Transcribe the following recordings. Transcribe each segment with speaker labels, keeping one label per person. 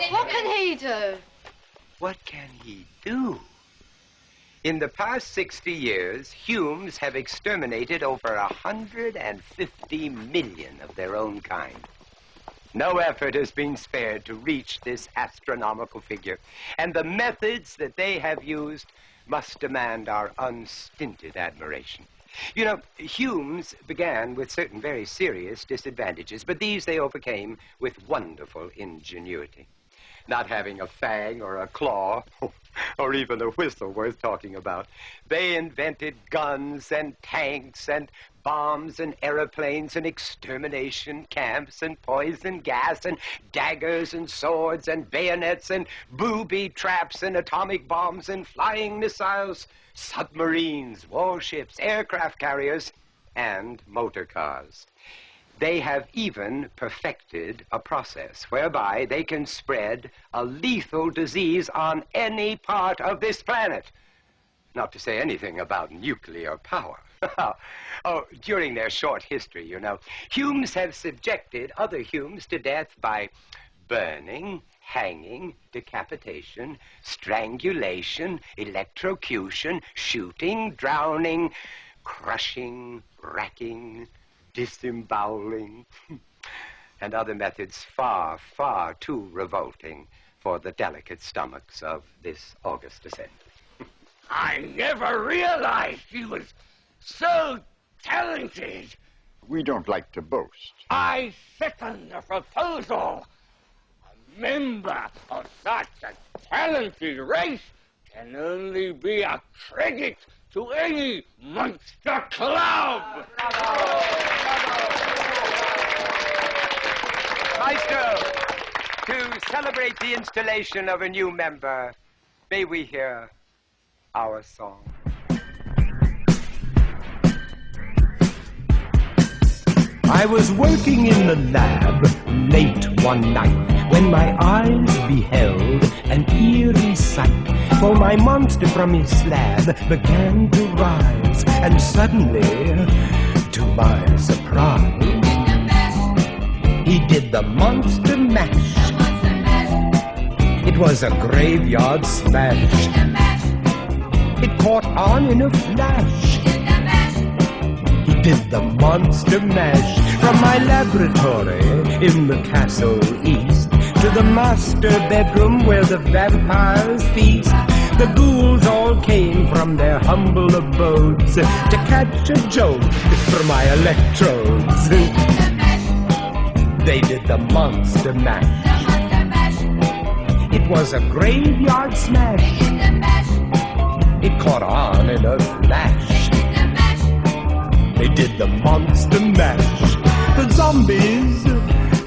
Speaker 1: What can he do?
Speaker 2: What can he do? In the past 60 years, Humes have exterminated over 150 million of their own kind. No effort has been spared to reach this astronomical figure, and the methods that they have used must demand our unstinted admiration. You know, Humes began with certain very serious disadvantages, but these they overcame with wonderful ingenuity. Not having a fang or a claw, or even a whistle worth talking about, they invented guns and tanks and bombs and aeroplanes and extermination camps and poison gas and daggers and swords and bayonets and booby traps and atomic bombs and flying missiles, submarines, warships, aircraft carriers, and motor cars. They have even perfected a process whereby they can spread a lethal disease on any part of this planet. Not to say anything about nuclear power. During their short history, you know, Humes have subjected other Humes to death by burning, hanging, decapitation, strangulation, electrocution, shooting, drowning, crushing, racking, disemboweling, and other methods far, far too revolting for the delicate stomachs of this august assembly.
Speaker 3: I never realized he was so talented.
Speaker 4: We don't like to boast.
Speaker 3: I second the proposal. A member of such a talented race can only be a credit to any monster club.
Speaker 2: Maestro, to celebrate the installation of a new member, may we hear our song. I was working in the lab late one night when my eyes beheld an eerie sight. For my monster from his slab began to rise, and suddenly, to my surprise, he did the monster mash. It was a graveyard smash. It caught on in a flash. He did the monster mash from my laboratory in the castle east to the master bedroom where the vampires feast. The ghouls all came from their humble abodes to catch a jolt from my electrodes. They did the monster mash. It was a graveyard smash. It caught on in a flash. They did the monster mash. The zombies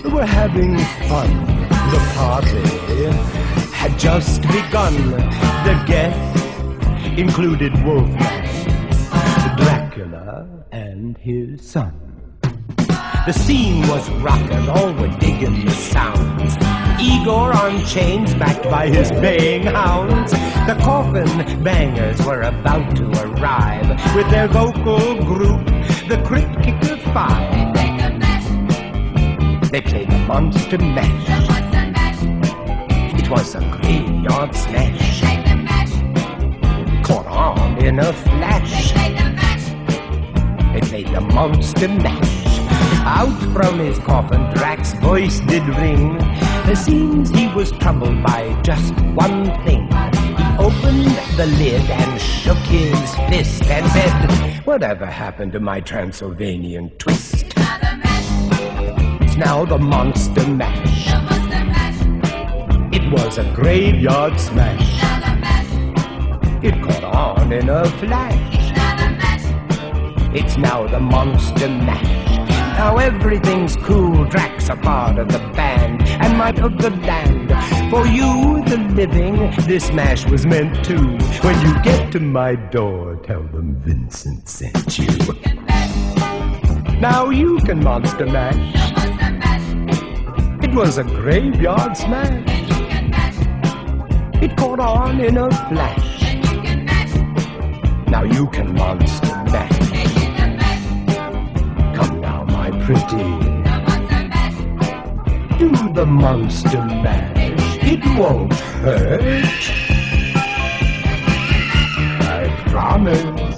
Speaker 2: were having fun. The party had just begun. The guests included Wolfman, Dracula, and his son. The scene was rockin', all were digging the sounds. Igor on chains backed by his baying hounds. The coffin bangers were about to arrive with their vocal group, the Crypt Kicker Five. They played the monster mash. It was a graveyard smash. Caught on in a flash. They played the monster mash. Out from his coffin, Drac's voice did ring. It seems he was troubled by just one thing. He opened the lid and shook his fist and said, "Whatever happened to my Transylvanian twist?" It's now the monster mash. It was a graveyard smash. It caught on in a flash. It's now the monster mash. Now everything's cool, Drac's a part of the band, and might of the land. For you, the living, this mash was meant to. When you get to my door, tell them Vincent sent you. Now you can monster mash. It was a graveyard smash. It caught on in a flash. Now you can monster mash. Come now, my pretty.
Speaker 5: do the monster mash. It won't hurt. I promise.